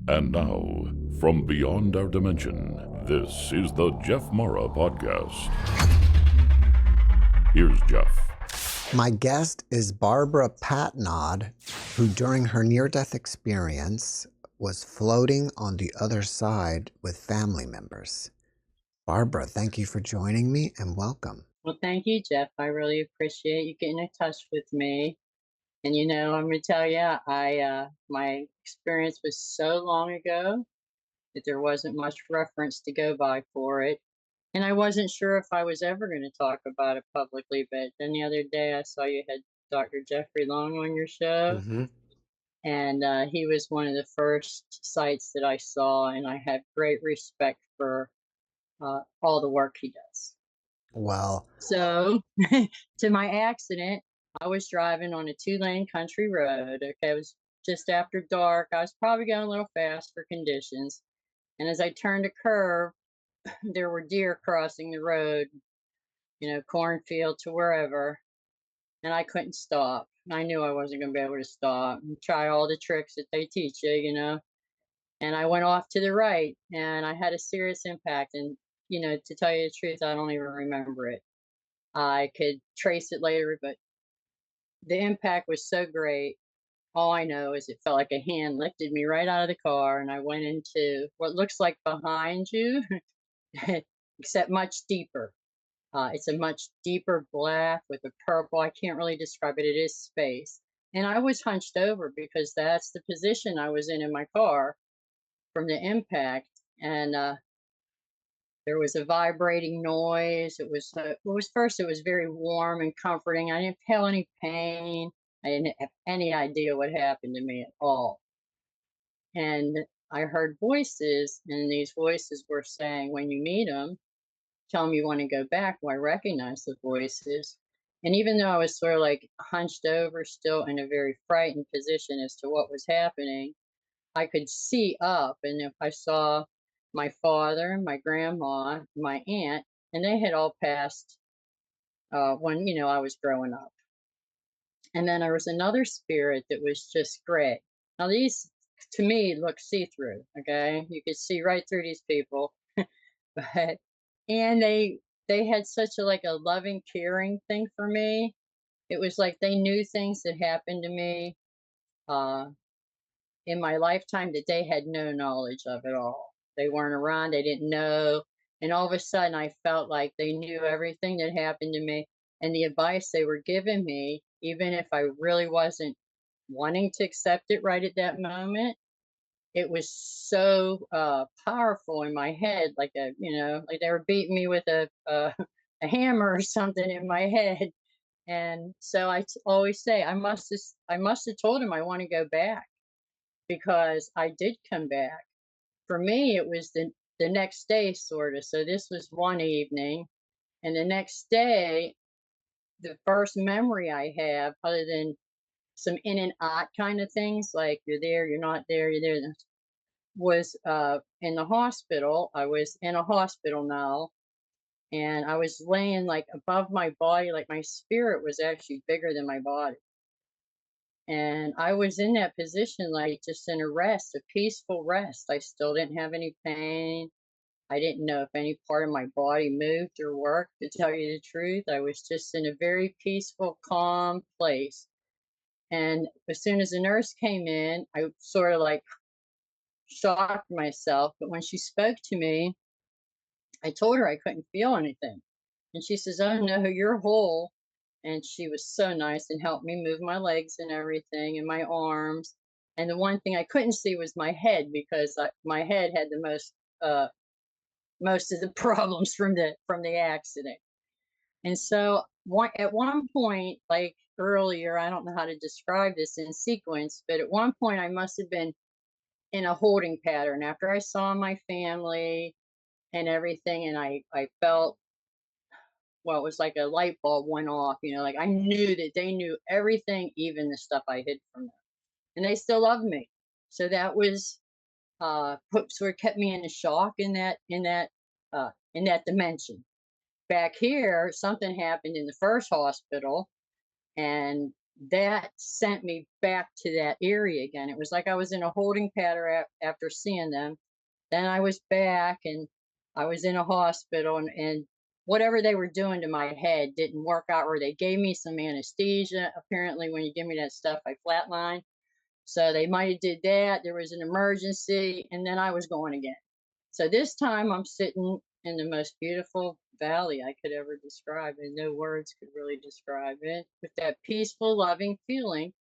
And now, from beyond our dimension, this is the JeffMara podcast. Here's Jeff. My guest is Barbara Patnaude, who during her near-death experience was floating on the other side with family members. Barbara, thank you for joining me and welcome. Well, thank you, Jeff. I really appreciate you getting in touch with me. And I'm going to tell you, my experience was so long ago that there wasn't much reference to go by for it. And I wasn't sure if I was ever going to talk about it publicly. But then the other day I saw you had Dr. Jeffrey Long on your show. Mm-hmm. And he was one of the first sites that I saw. And I have great respect for all the work he does. Well, So to my accident, I was driving on a 2-lane country road. Okay, it was just after dark. I was probably going a little fast for conditions. And as I turned a curve, there were deer crossing the road, cornfield to wherever. And I couldn't stop. I knew I wasn't going to be able to stop and try all the tricks that they teach you. And I went off to the right and I had a serious impact. And, to tell you the truth, I don't even remember it. I could trace it later, but the impact was so great. All I know is it felt like a hand lifted me right out of the car, and I went into what looks like behind you, except much deeper. It's a much deeper black with a purple. I can't really describe it. It is space. And I was hunched over because that's the position I was in my car from the impact. And there was a vibrating noise. It was very warm and comforting. I didn't feel any pain. I didn't have any idea what happened to me at all. And I heard voices, and these voices were saying, when you meet them, tell them you want to go back. Well, I recognized the voices. And even though I was sort of like hunched over, still in a very frightened position as to what was happening, I could see up. And if I saw my father, my grandma, my aunt, and they had all passed when, I was growing up. And then there was another spirit that was just gray. Now, these, to me, look see-through, okay? You could see right through these people. But, and they had such a loving, caring thing for me. It was like they knew things that happened to me in my lifetime that they had no knowledge of at all. They weren't around, they didn't know. And all of a sudden, I felt like they knew everything that happened to me. And the advice they were giving me, even if I really wasn't wanting to accept it right at that moment, it was so powerful in my head, like they were beating me with a hammer or something in my head. And so I always say, I must have told him I want to go back, because I did come back. For me, it was the next day, sort of. So this was one evening, and the next day, the first memory I have, other than some in and out kind of things, like you're there, you're not there, you're there, was in the hospital. I was in a hospital now, and I was laying like above my body, like my spirit was actually bigger than my body. And I was in that position, like just in a rest, a peaceful rest. I still didn't have any pain. I didn't know if any part of my body moved or worked, to tell you the truth. I was just in a very peaceful, calm place. And as soon as the nurse came in, I sort of like shocked myself. But when she spoke to me, I told her I couldn't feel anything. And she says, "Oh no, you're whole." And she was so nice and helped me move my legs and everything and my arms. And the one thing I couldn't see was my head, because my head had the most of the problems from the accident. And so at one point, like earlier, I don't know how to describe this in sequence, but at one point I must have been in a holding pattern after I saw my family and everything, and I felt, well, it was like a light bulb went off, like I knew that they knew everything, even the stuff I hid from them. And they still loved me. So that was sort of kept me in a shock in that dimension. Back here, something happened in the first hospital, and that sent me back to that area again. It was like I was in a holding pattern after seeing them. Then I was back and I was in a hospital, and whatever they were doing to my head didn't work out, or they gave me some anesthesia. Apparently, when you give me that stuff, I flatline. So they might have did that. There was an emergency, and then I was going again. So this time I'm sitting in the most beautiful valley I could ever describe, and no words could really describe it, with that peaceful, loving feeling.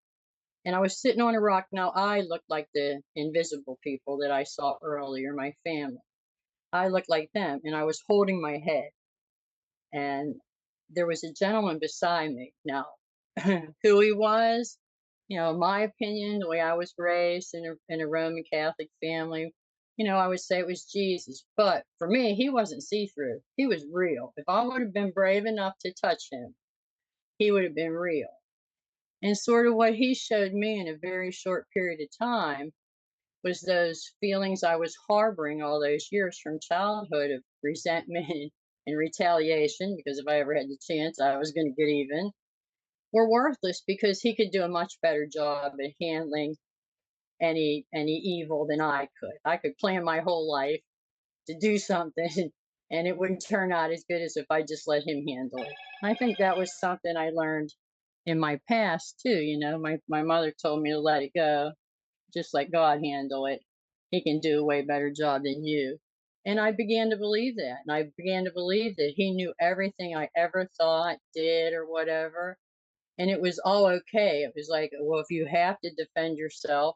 And I was sitting on a rock. Now I looked like the invisible people that I saw earlier, my family. I looked like them, and I was holding my head. And there was a gentleman beside me. Now, who he was, in my opinion, the way I was raised in a Roman Catholic family, I would say it was Jesus. But for me, he wasn't see through. He was real. If I would have been brave enough to touch him, he would have been real. And sort of what he showed me in a very short period of time was those feelings I was harboring all those years from childhood of resentment and retaliation, because if I ever had the chance, I was going to get even, were worthless because he could do a much better job at handling any evil than I could. I could plan my whole life to do something and it wouldn't turn out as good as if I just let him handle it. I think that was something I learned in my past too. My mother told me to let it go, just let God handle it. He can do a way better job than you. And I began to believe that. And I began to believe that he knew everything I ever thought, did, or whatever. And it was all okay. It was like, well, if you have to defend yourself,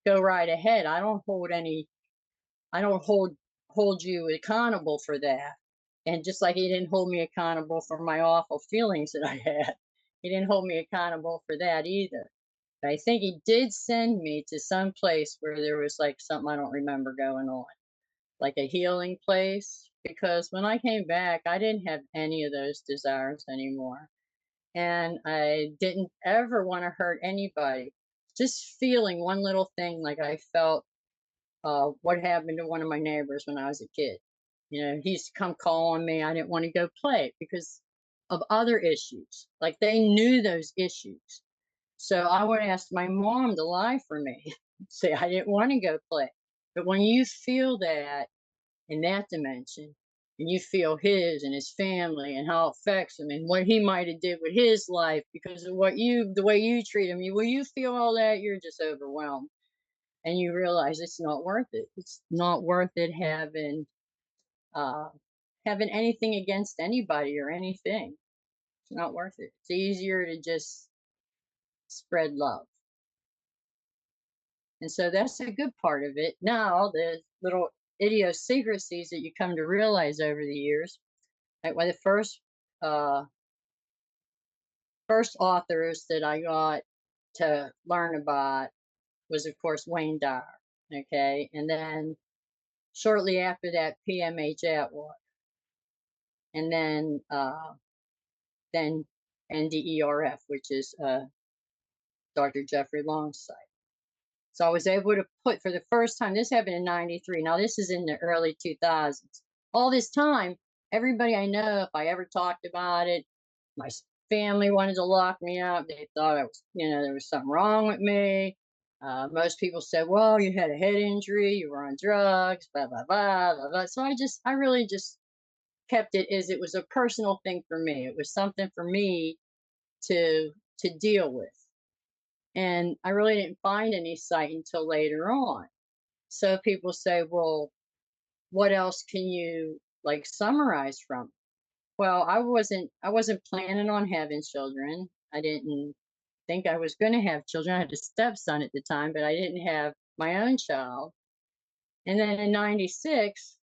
go right ahead. I don't hold you accountable for that. And just like he didn't hold me accountable for my awful feelings that I had, he didn't hold me accountable for that either. I think he did send me to some place where there was like something I don't remember going on, like a healing place. Because when I came back, I didn't have any of those desires anymore. And I didn't ever want to hurt anybody. Just feeling one little thing, like I felt what happened to one of my neighbors when I was a kid. He used to come call on me. I didn't want to go play because of other issues. Like they knew those issues. So I would ask my mom to lie for me, say I didn't want to go play. But when you feel that in that dimension, and you feel his and his family and how it affects him and what he might have did with his life because of the way you treat him, when you feel all that, you're just overwhelmed, and you realize it's not worth it. It's not worth it uh, having anything against anybody or anything. It's not worth it. It's easier to just spread love. And so that's a good part of it. Now, the little idiosyncrasies that you come to realize over the years, like one of the first authors that I got to learn about was, of course, Wayne Dyer. Okay, and then shortly after that, PMH Atwood, and then NDERF, which is Dr. Jeffrey Longsight. So I was able to put, for the first time, this happened in 93. Now, this is in the early 2000s. All this time, everybody I know, if I ever talked about it, my family wanted to lock me up. They thought I was, there was something wrong with me. Most people said, well, you had a head injury, you were on drugs, blah, blah, blah, blah, blah. So I really just kept it as it was a personal thing for me. It was something for me to deal with. And I really didn't find any sight until later on. So people say, well, what else can you like summarize from? Well, I wasn't planning on having children. I didn't think I was going to have children. I had a stepson at the time, but I didn't have my own child. And then in 96,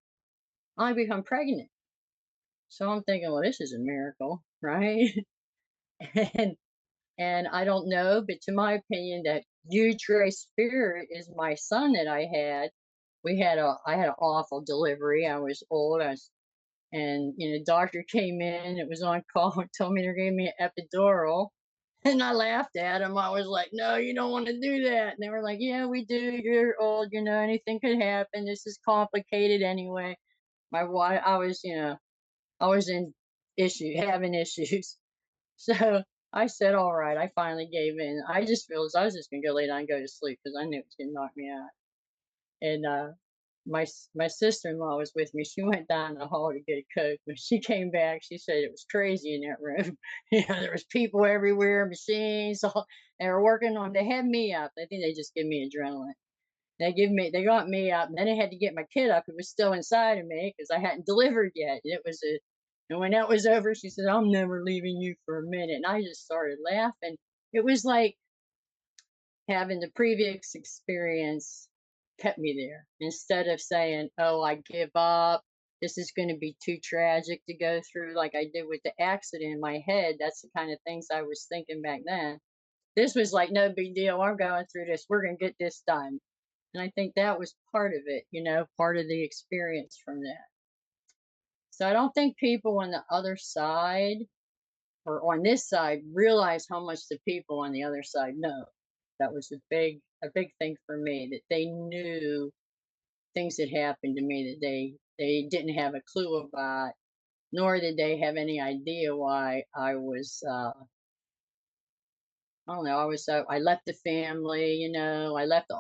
I become pregnant. So I'm thinking, well, this is a miracle, right? and And I don't know, but to my opinion, that Youre spirit is my son that I had. I had an awful delivery. I was old. And doctor came in. It was on call and told me they're giving me an epidural. And I laughed at him. I was like, "No, you don't want to do that." And they were like, "Yeah, we do. You're old. Anything could happen. This is complicated anyway." My wife, I was in having issues. So I said, "All right." I finally gave in. I just realized I was just gonna go lay down and go to sleep because I knew it was gonna knock me out. And my sister-in-law was with me. She went down the hall to get a Coke. When she came back, she said it was crazy in that room. There was people everywhere, machines. They were working on. They had me up. I think they just give me adrenaline. They got me up, and then I had to get my kid up. It was still inside of me because I hadn't delivered yet. And when that was over, she said, "I'm never leaving you for a minute." And I just started laughing. It was like having the previous experience kept me there instead of saying, "Oh, I give up. This is going to be too tragic to go through," like I did with the accident in my head. That's the kind of things I was thinking back then. This was like, no big deal. I'm going through this. We're going to get this done. And I think that was part of it, part of the experience from that. So I don't think people on the other side or on this side realize how much the people on the other side know. That was a big thing for me, that they knew things that happened to me that they didn't have a clue about, nor did they have any idea why I was I don't know, I left the family, I left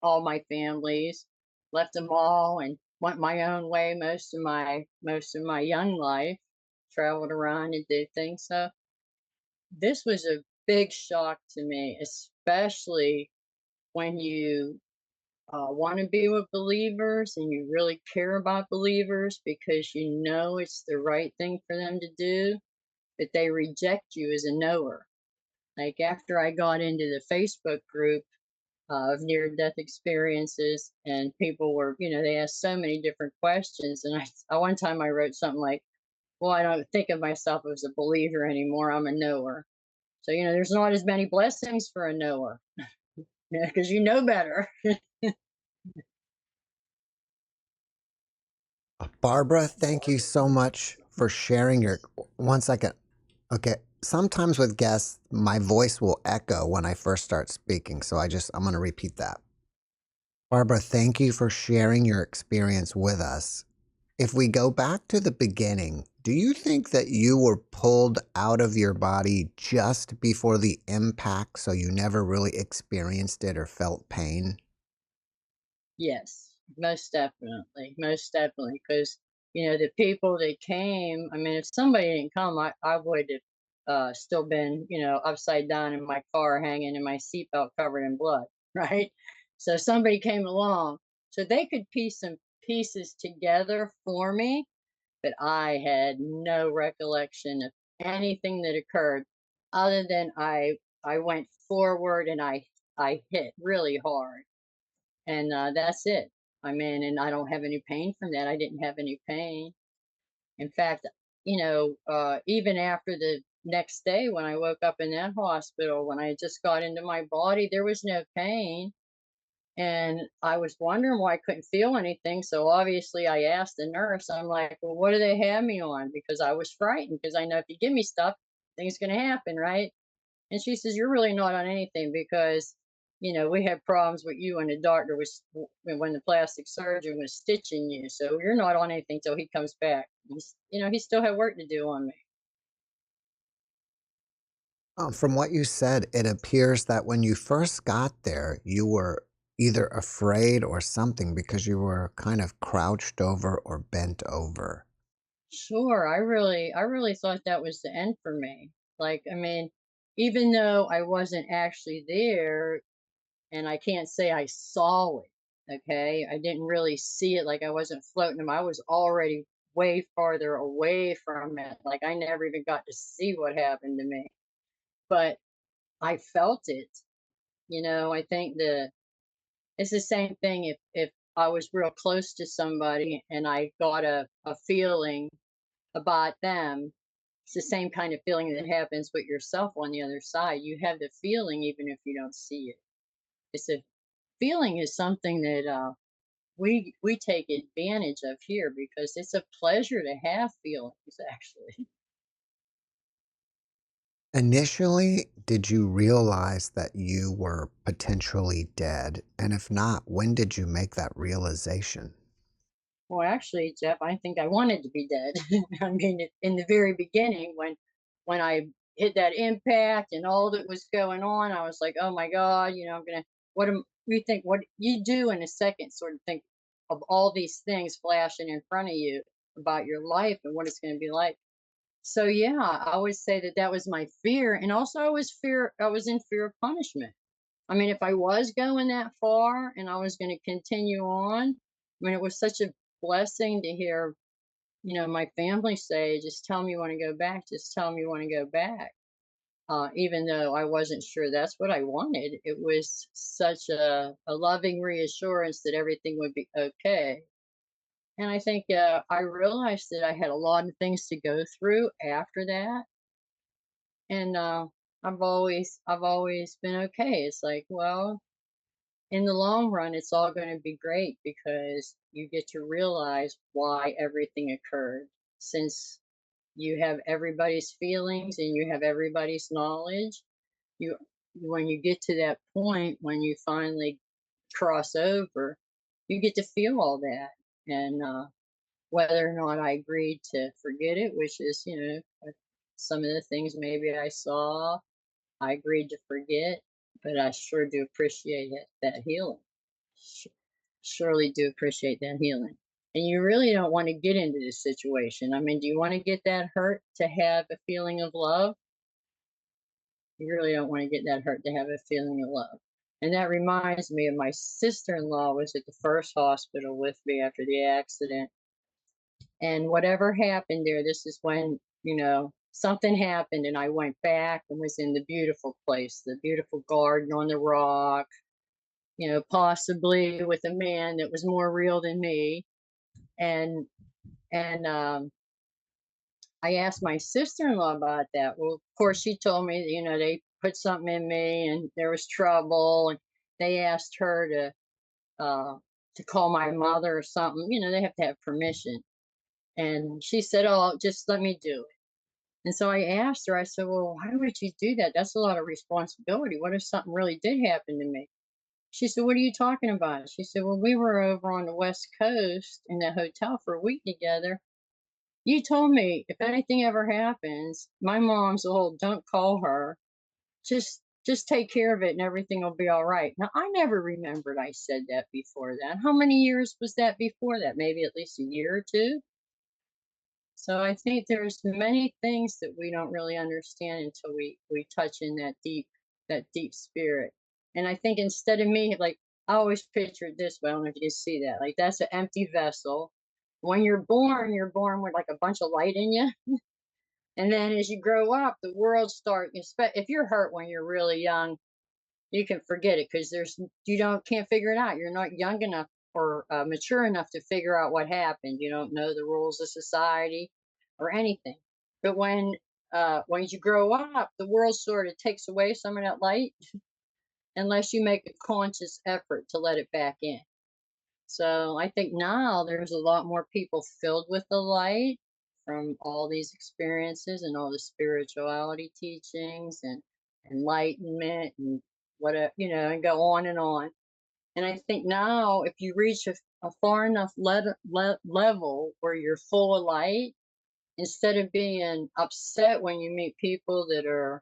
all my families, left them all and went my own way most of my young life, traveled around and did things. So this was a big shock to me, especially when you want to be with believers and you really care about believers because you know it's the right thing for them to do, but they reject you as a knower. Like after I got into the Facebook group of near death experiences, and people were, they asked so many different questions. And one time I wrote something like, well, I don't think of myself as a believer anymore. I'm a knower. So, there's not as many blessings for a knower because you know better. Barbara, thank you so much for sharing your. 1 second. Okay. Sometimes with guests, my voice will echo when I first start speaking. So I'm going to repeat that. Barbara, thank you for sharing your experience with us. If we go back to the beginning, do you think that you were pulled out of your body just before the impact, so you never really experienced it or felt pain? Yes, most definitely. Most definitely. Because, the people that came, I mean, if somebody didn't come, I would have still been, upside down in my car, hanging in my seatbelt covered in blood, right? So somebody came along so they could piece some pieces together for me, but I had no recollection of anything that occurred other than I went forward and I hit really hard, and that's it. I mean, and I don't have any pain from that. I didn't have any pain. In fact, even after the next day when I woke up in that hospital, when I just got into my body, there was no pain. And I was wondering why I couldn't feel anything. So obviously, I asked the nurse, I'm like, well, what do they have me on? Because I was frightened, because I know if you give me stuff, things going to happen, right? And she says, "You're really not on anything because, we had problems with you when the doctor was, when the plastic surgeon was stitching you. So you're not on anything till he comes back." He still had work to do on me. From what you said, it appears that when you first got there, you were either afraid or something because you were kind of crouched over or bent over. Sure, I really thought that was the end for me. Like, I mean, even though I wasn't actually there, and I can't say I saw it. Okay, I didn't really see it, like I wasn't floating. I was already way farther away from it. Like I never even got to see what happened to me, but I felt it. I think it's the same thing if I was real close to somebody and I got a feeling about them. It's the same kind of feeling that happens with yourself on the other side. You have the feeling even if you don't see it. It's a feeling is something that we take advantage of here because it's a pleasure to have feelings actually. Initially, did you realize that you were potentially dead? And if not, when did you make that realization? Well, actually, Jeff, I think I wanted to be dead. I mean, in the very beginning, when I hit that impact and all that was going on, I was like, oh my God, I'm gonna, what am you think, what you do in a second, sort of think of all these things flashing in front of you about your life and what it's going to be like. So yeah, I would say that that was my fear, and also I was in fear of punishment. I mean, if I was going that far and I was going to continue on, I mean, it was such a blessing to hear, my family say, just tell me you want to go back, just tell me you want to go back. Even though I wasn't sure that's what I wanted, it was such a loving reassurance that everything would be okay. And I think I realized that I had a lot of things to go through after that, and I've always been okay. It's like, well, in the long run, it's all going to be great because you get to realize why everything occurred. Since you have everybody's feelings and you have everybody's knowledge, you when you get to that point, when you finally cross over, you get to feel all that. And whether or not I agreed to forget it, which is, some of the things maybe I saw, I agreed to forget, but I sure do appreciate that healing. Sh- Surely do appreciate that healing. And you really don't want to get into this situation. I mean, do you want to get that hurt to have a feeling of love? You really don't want to get that hurt to have a feeling of love. And that reminds me of my sister-in-law was at the first hospital with me after the accident. And whatever happened there, this is when, something happened and I went back and was in the beautiful place, the beautiful garden on the rock, possibly with a man that was more real than me. And and I asked my sister-in-law about that. Well, of course, she told me, they put something in me and there was trouble, and they asked her to call my mother or something. They have to have permission. And she said, "Oh, just let me do it." And so I asked her, I said, "Well, why would you do that? That's a lot of responsibility. What if something really did happen to me?" She said, "What are you talking about?" She said, "Well, we were over on the West Coast in the hotel for a week together. You told me if anything ever happens, my mom's the whole don't call her. Just take care of it and everything will be all right." Now, I never remembered I said that before that. How many years was that before that? Maybe at least a year or two. So I think there's many things that we don't really understand until we touch in that deep spirit. And I think instead of me, like, I always picture it this way. I don't know if you can see that. Like, that's an empty vessel. When you're born with like a bunch of light in you. And then as you grow up, the world if you're hurt when you're really young, you can forget it because you don't can't figure it out. You're not young enough or mature enough to figure out what happened. You don't know the rules of society or anything. But when you grow up, the world sort of takes away some of that light unless you make a conscious effort to let it back in. So I think now there's a lot more people filled with the light from all these experiences and all the spirituality teachings and enlightenment and whatever, and go on and on. And I think now if you reach a far enough level where you're full of light, instead of being upset when you meet people that are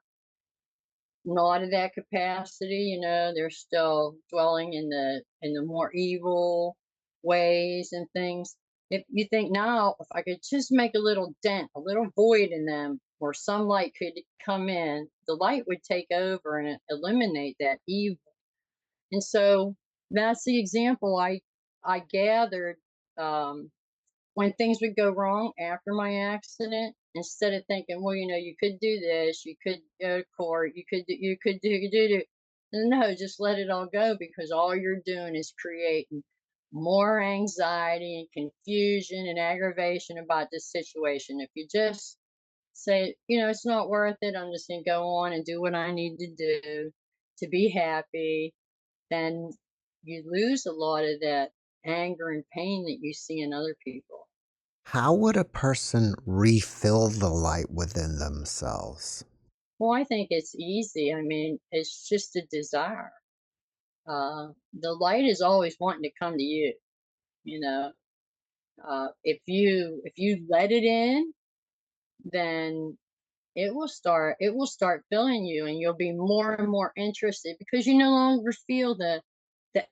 not of that capacity, they're still dwelling in the more evil ways and things. If you think now, if I could just make a little dent, a little void in them where some light could come in, the light would take over and eliminate that evil. And so that's the example I gathered. um, when things would go wrong after my accident, instead of thinking, well, you could do this, you could go to court, you could do. No, just let it all go because all you're doing is creating more anxiety and confusion and aggravation about this situation. If you just say, it's not worth it, I'm just going to go on and do what I need to do to be happy, then you lose a lot of that anger and pain that you see in other people. How would a person refill the light within themselves? Well, I think it's easy. I mean, it's just a desire. The light is always wanting to come to you. You know, if you let it in, then it will start filling you, and you'll be more and more interested because you no longer feel the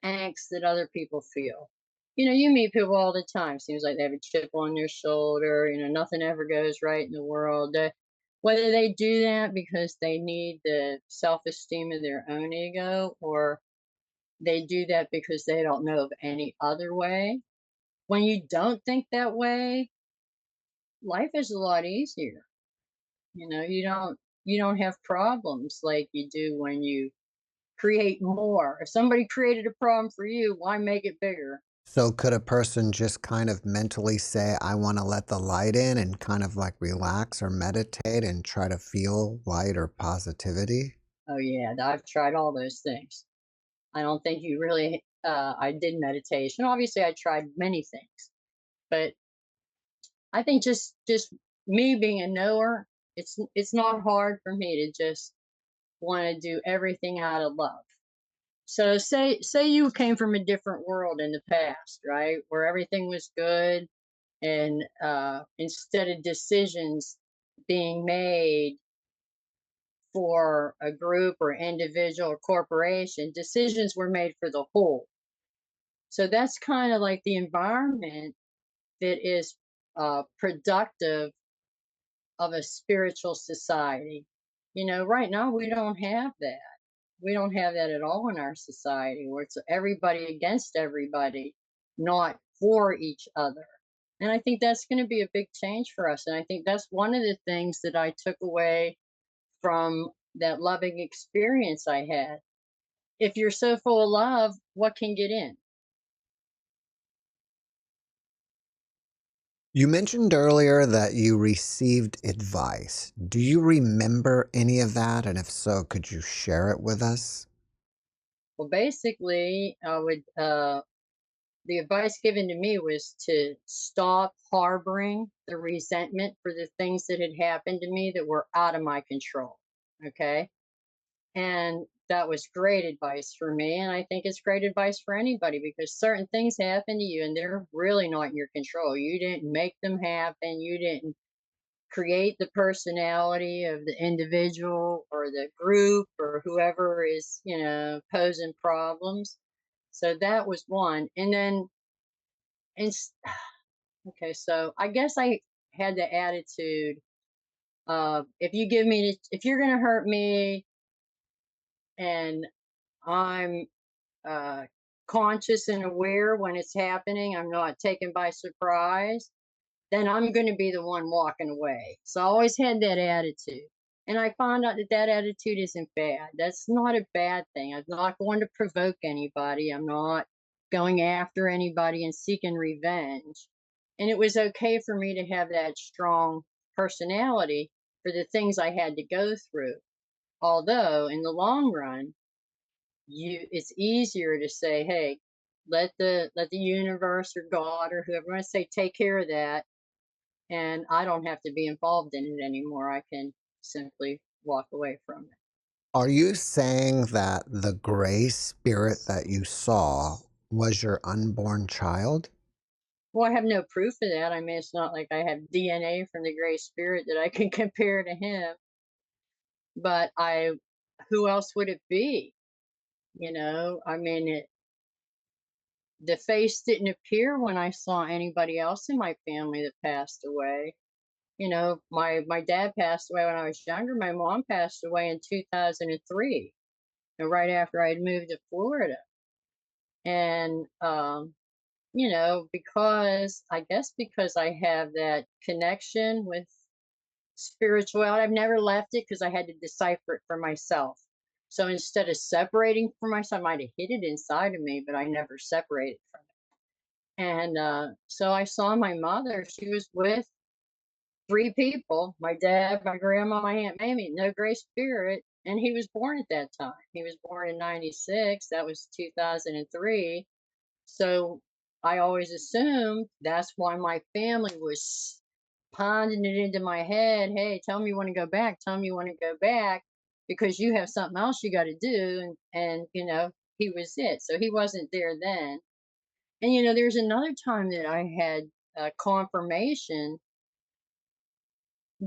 angst that other people feel. You meet people all the time. Seems like they have a chip on their shoulder. Nothing ever goes right in the world. Whether they do that because they need the self-esteem of their own ego, or they do that because they don't know of any other way. When you don't think that way, life is a lot easier. You don't have problems like you do when you create more. If somebody created a problem for you, why make it bigger? So could a person just kind of mentally say, I want to let the light in and kind of like relax or meditate and try to feel light or positivity? Oh yeah, I've tried all those things. I don't think you really I did meditation. Obviously I tried many things. But I think just me being a knower, it's not hard for me to just want to do everything out of love. So say you came from a different world in the past, right? Where everything was good, and instead of decisions being made for a group or individual or corporation, decisions were made for the whole. So that's kind of like the environment that is productive of a spiritual society. Right now we don't have that. We don't have that at all in our society, where it's everybody against everybody, not for each other. And I think that's going to be a big change for us. And I think that's one of the things that I took away from that loving experience I had. If you're so full of love, what can get in? You mentioned earlier that you received advice. Do you remember any of that? And if so, could you share it with us? Well, basically, the advice given to me was to stop harboring the resentment for the things that had happened to me that were out of my control. Okay. And that was great advice for me. And I think it's great advice for anybody, because certain things happen to you and they're really not in your control. You didn't make them happen. You didn't create the personality of the individual or the group or whoever is, posing problems. So that was one. And then, and okay, so I guess I had the attitude of, if you're going to hurt me, and I'm uh, conscious and aware when it's happening, I'm not taken by surprise, then I'm going to be the one walking away. So I always had that attitude. And I found out that that attitude isn't bad. That's not a bad thing. I'm not going to provoke anybody. I'm not going after anybody and seeking revenge. And it was okay for me to have that strong personality for the things I had to go through. Although in the long run, it's easier to say, hey, let the universe or God or whoever wants to say take care of that, and I don't have to be involved in it anymore. I can simply walk away from it. Are you saying that the gray spirit that you saw was your unborn child? Well, I have no proof of that. I mean, it's not like I have DNA from the gray spirit that I can compare to him. But who else would it be? I mean, the face didn't appear when I saw anybody else in my family that passed away. My dad passed away when I was younger. My mom passed away in 2003, right after I'd moved to Florida. And because I guess because I have that connection with spirituality, I've never left it because I had to decipher it for myself. So instead of separating from myself, I might have hid it inside of me, but I never separated from it. And so I saw my mother. She was with three people: my dad, my grandma, my Aunt Mamie, no gray spirit. And he was born at that time. He was born in 96. That was 2003. So I always assumed that's why my family was ponding it into my head. Hey, tell me you want to go back. Tell me you want to go back because you have something else you got to do. And he was it. So he wasn't there then. And, there's another time that I had confirmation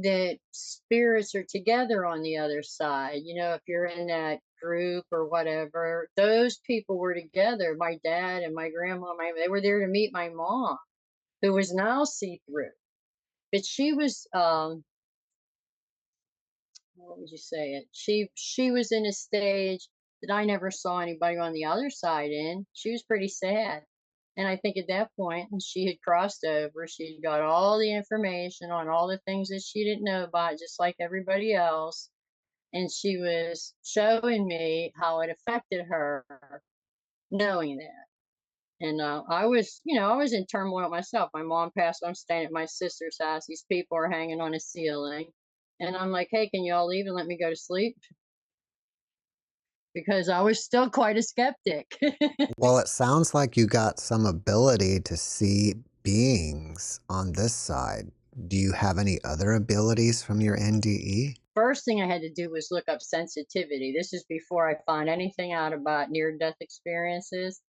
that spirits are together on the other side. You know, if you're in that group or whatever, those people were together. My dad and my grandma, they were there to meet my mom, who was now see-through. But she was, what would you say it? She was in a stage that I never saw anybody on the other side in. She was pretty sad. And I think at that point, when she had crossed over, she got all the information on all the things that she didn't know about, just like everybody else. And she was showing me how it affected her knowing that. And I was, I was in turmoil myself. My mom passed. I'm staying at my sister's house. These people are hanging on a ceiling. And I'm like, hey, can you all leave and let me go to sleep? Because I was still quite a skeptic. Well, it sounds like you got some ability to see beings on this side. Do you have any other abilities from your NDE? First thing I had to do was look up sensitivity. This is before I found anything out about near death experiences.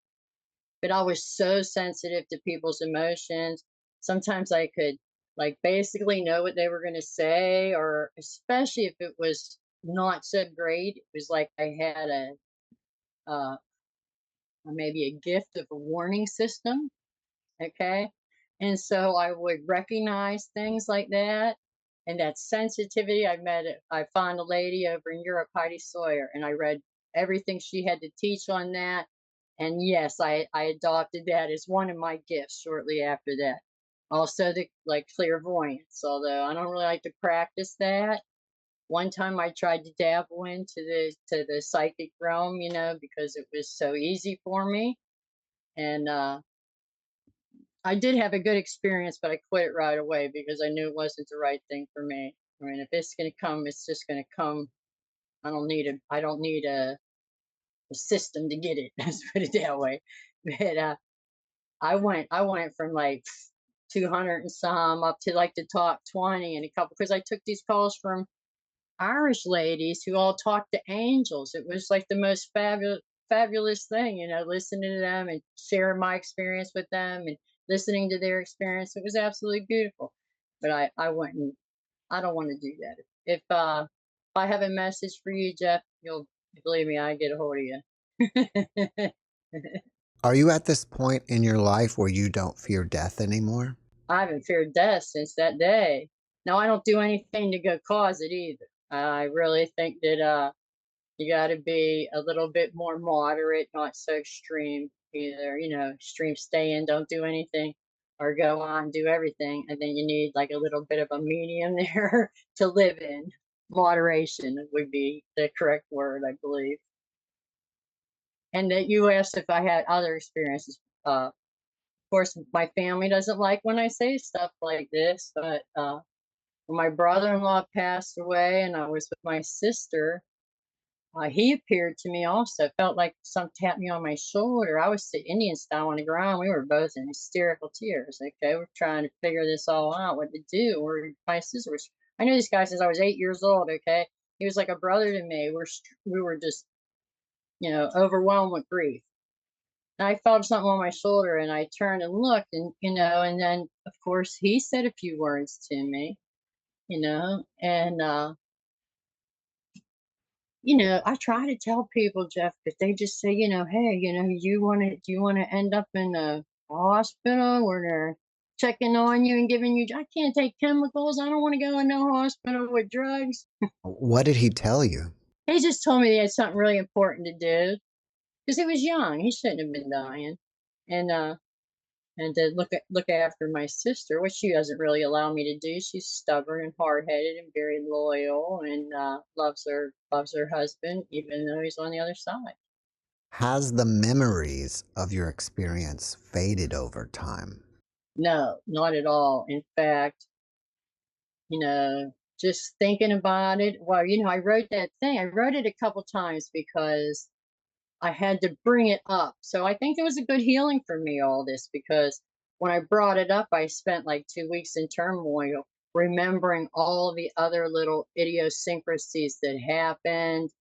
But I was so sensitive to people's emotions. Sometimes I could like basically know what they were going to say, or especially if it was not so great. It was like I had uh, maybe a gift of a warning system. Okay. And so I would recognize things like that. And that sensitivity, I found a lady over in Europe, Heidi Sawyer, and I read everything she had to teach on that. And yes, I adopted that as one of my gifts shortly after that. Also the like clairvoyance, although I don't really like to practice that. One time I tried to dabble into the psychic realm, because it was so easy for me. And I did have a good experience, but I quit it right away because I knew it wasn't the right thing for me. I mean, if it's going to come, it's just going to come. I don't need a system to get it. Let's put it that way. But I went from like 200 and some up to like the top 20 and a couple, because I took these calls from Irish ladies who all talked to angels. It was like the most fabulous thing, listening to them and sharing my experience with them and listening to their experience. It was absolutely beautiful. But I wouldn't I don't want to do that. If I have a message for you, Jeff, you'll believe me, I get a hold of you. Are you at this point in your life where you don't fear death anymore? I haven't feared death since that day. Now I don't do anything to go cause it either. I really think that you got to be a little bit more moderate, not so extreme either. Extreme stay in, don't do anything, or go on, do everything. And then you need like a little bit of a medium there to live in. Moderation would be the correct word, I believe. And that you asked if I had other experiences. Of course, my family doesn't like when I say stuff like this, but when my brother-in-law passed away and I was with my sister, he appeared to me also. Felt like some tapped me on my shoulder. I was sitting Indian style on the ground. We were both in hysterical tears. Okay, we're trying to figure this all out, what to do. My sister was. I knew this guy since I was 8 years old. Okay, he was like a brother to me. We were just overwhelmed with grief. And I felt something on my shoulder, and I turned and looked, and then of course he said a few words to me, and I try to tell people, Jeff, but they just say, hey, do you want to end up in a hospital where they're checking on you and giving you, I can't take chemicals. I don't want to go in no hospital with drugs. What did he tell you? He just told me he had something really important to do because he was young. He shouldn't have been dying. And, and to look after my sister, which she doesn't really allow me to do. She's stubborn and hard headed and very loyal, and loves her husband, even though he's on the other side. Has the memories of your experience faded over time? No, not at all. In fact, just thinking about it, well, I wrote that thing. I wrote it a couple times because I had to bring it up. So I think it was a good healing for me, all this, because when I brought it up, I spent like 2 weeks in turmoil, remembering all the other little idiosyncrasies that happened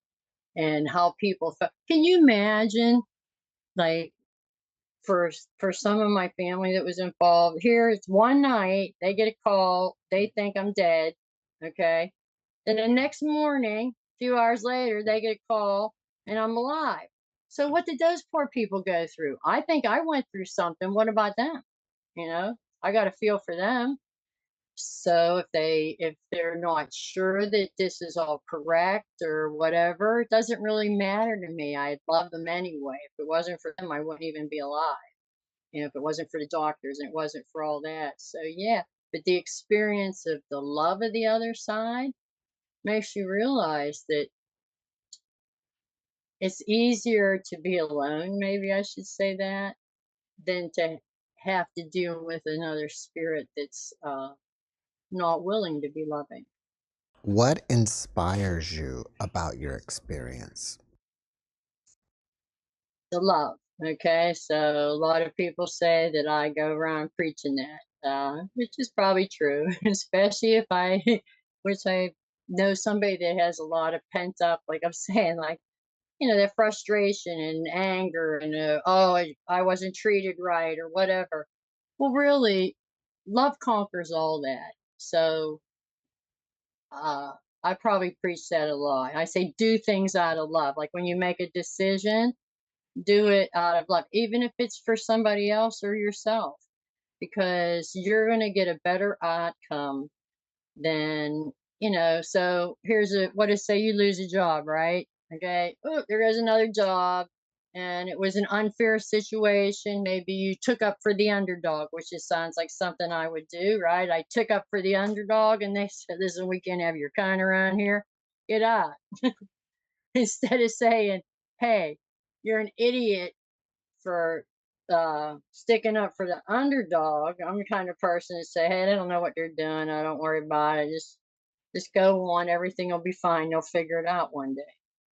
and how people felt. Can you imagine, like, for some of my family that was involved, here it's one night, they get a call, they think I'm dead. Okay. Then the next morning, a few hours later, they get a call and I'm alive. So what did those poor people go through? I think I went through something. What about them? You know, I got to feel for them. So if they're not sure that this is all correct or whatever, it doesn't really matter to me. I'd love them anyway. If it wasn't for them, I wouldn't even be alive. You know, if it wasn't for the doctors and it wasn't for all that. So yeah, but the experience of the love of the other side makes you realize that it's easier to be alone, maybe I should say that, than to have to deal with another spirit that's not willing to be loving. What inspires you about your experience? The love. Okay, so a lot of people say that I go around preaching that, which is probably true, especially if I, which I know somebody that has a lot of pent up, like I'm saying, like, you know, that frustration and anger and, oh, I wasn't treated right or whatever. Well, really, love conquers all that. So uh, I probably preach that a lot. I say, do things out of love. Like when you make a decision, do it out of love, even if it's for somebody else or yourself, because you're going to get a better outcome than, you know. So here's a what is say you lose a job, right? Okay. Oh, there goes another job. And it was an unfair situation. Maybe you took up for the underdog, which just sounds like something I would do, right? I took up for the underdog and they said, listen, we can't have your kind around here. Get out. Instead of saying, hey, you're an idiot for sticking up for the underdog. I'm the kind of person to say, hey, they don't know what they're doing. I don't worry about it. Just go on. Everything will be fine. They'll figure it out one day.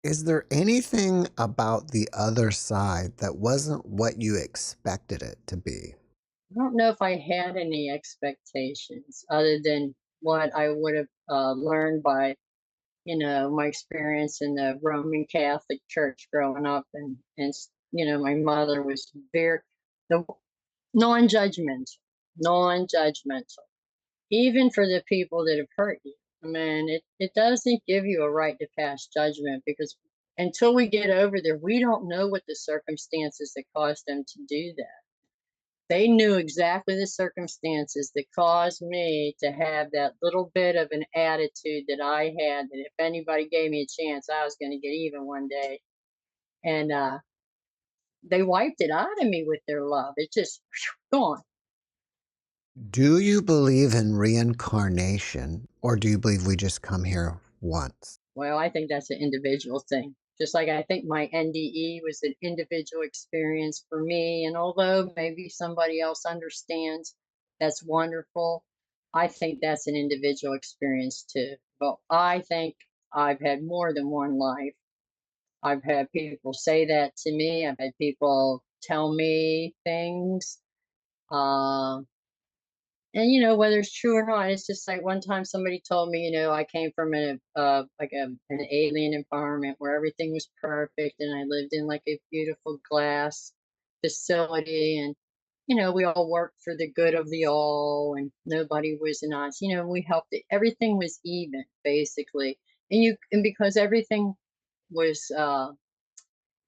Is there anything about the other side that wasn't what you expected it to be? I don't know if I had any expectations other than what I would have learned by, you know, my experience in the Roman Catholic Church growing up, you know, my mother was very the non-judgmental, non-judgmental, even for the people that have hurt you. I mean, it doesn't give you a right to pass judgment because until we get over there, we don't know what the circumstances that caused them to do that. They knew exactly the circumstances that caused me to have that little bit of an attitude that I had, that if anybody gave me a chance, I was going to get even one day. And they wiped it out of me with their love. It just gone. Do you believe in reincarnation or do you believe we just come here once? Well, I think that's an individual thing. Just like I think my NDE was an individual experience for me. And although maybe somebody else understands, that's wonderful. I think that's an individual experience too. But I think I've had more than one life. I've had people say that to me. I've had people tell me things. Uh, and you know whether it's true or not, it's just like one time somebody told me, you know, I came from an alien environment where everything was perfect, and I lived in like a beautiful glass facility, and you know we all worked for the good of the all, and nobody was nice. You know, we helped. Everything was even basically, and because everything was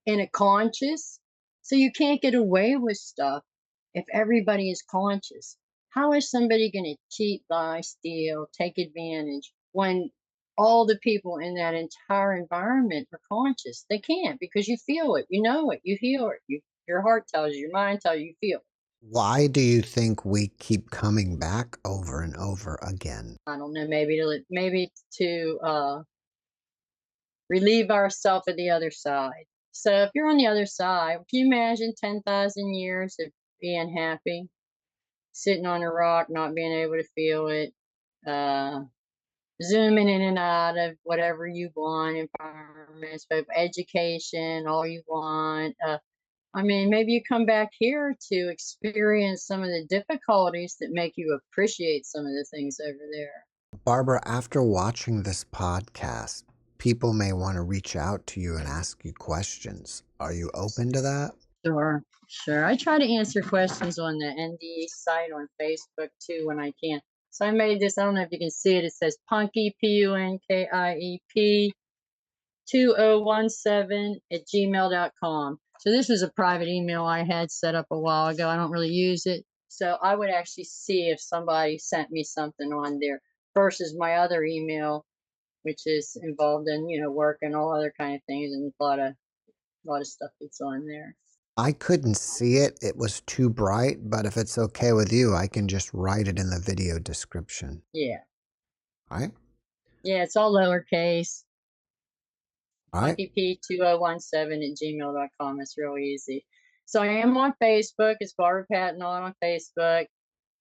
in a conscious. So you can't get away with stuff if everybody is conscious. How is somebody going to cheat, lie, steal, take advantage when all the people in that entire environment are conscious? They can't because you feel it, you know it, you hear it. Your heart tells you, your mind tells you, you feel it. Why do you think we keep coming back over and over again? I don't know, maybe to relieve ourselves of the other side. So if you're on the other side, can you imagine 10,000 years of being happy, sitting on a rock, not being able to feel it, uh, zooming in and out of whatever you want, environments, but education, all you want. I mean, maybe you come back here to experience some of the difficulties that make you appreciate some of the things over there. Barbara, after watching this podcast, people may want to reach out to you and ask you questions. Are you open to that? Sure, sure. I try to answer questions on the NDE site on Facebook too when I can. So I made this, I don't know if you can see it. It says Punkie, Punkiep 2017 @gmail.com. So this was a private email I had set up a while ago. I don't really use it. So I would actually see if somebody sent me something on there versus my other email, which is involved in, work and all other kind of things, and a lot of stuff that's on there. I couldn't see it. It was too bright, but if it's okay with you, I can just write it in the video description. Yeah. All right? Yeah, it's all lowercase. All right. MyNDE2017 @gmail.com. It's real easy. So I am on Facebook. It's Barbara Patnaude on Facebook.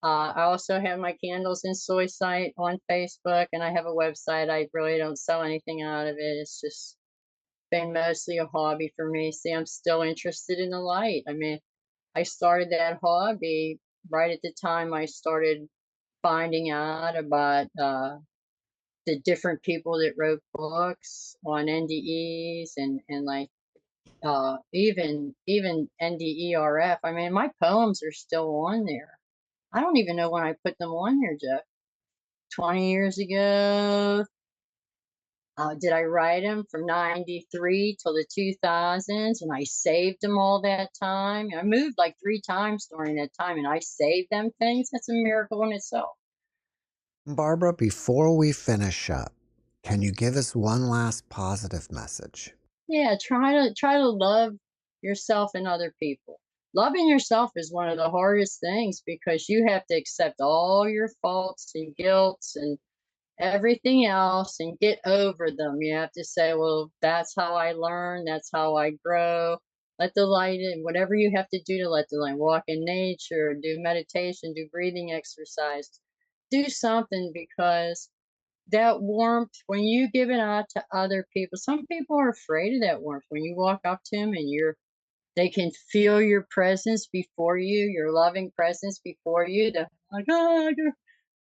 I also have my candles and soy site on Facebook, and I have a website. I really don't sell anything out of it. It's just been mostly a hobby for me. See, I'm still interested in the light. I mean, I started that hobby right at the time I started finding out about the different people that wrote books on NDEs and like even NDERF. I mean, my poems are still on there. I don't even know when I put them on there, Jeff. 20 years ago. Did I write them from 93 till the 2000s? And I saved them all that time. I moved like 3 times during that time and I saved them things. That's a miracle in itself. Barbara, before we finish up, can you give us one last positive message? Yeah, try to love yourself and other people. Loving yourself is one of the hardest things because you have to accept all your faults and guilts and everything else and get over them. You have to say, well, that's how I learn, that's how I grow. Let the light in, whatever you have to do to let the light, walk in nature, do meditation, do breathing exercise, do something, because that warmth, when you give it out to other people, some people are afraid of that warmth. When you walk up to them and they can feel your presence before you, your loving presence before you. They're like, oh,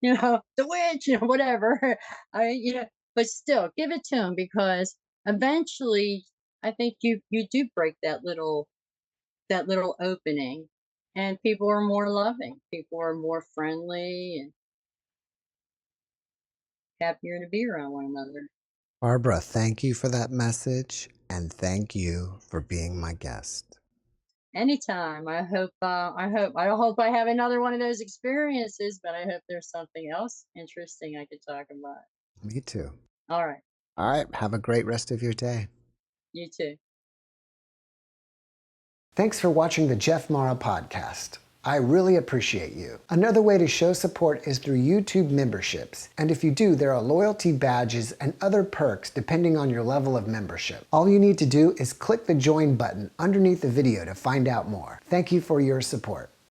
the witch, whatever. But still, give it to them, because eventually, I think you do break that little opening, and people are more loving. People are more friendly and happier to be around one another. Barbara, thank you for that message, and thank you for being my guest. Anytime. I hope I have another one of those experiences, but I hope there's something else interesting I could talk about. Me too. All right. All right, have a great rest of your day. You too. Thanks for watching the JeffMara podcast. I really appreciate you. Another way to show support is through YouTube memberships. And if you do, there are loyalty badges and other perks depending on your level of membership. All you need to do is click the join button underneath the video to find out more. Thank you for your support.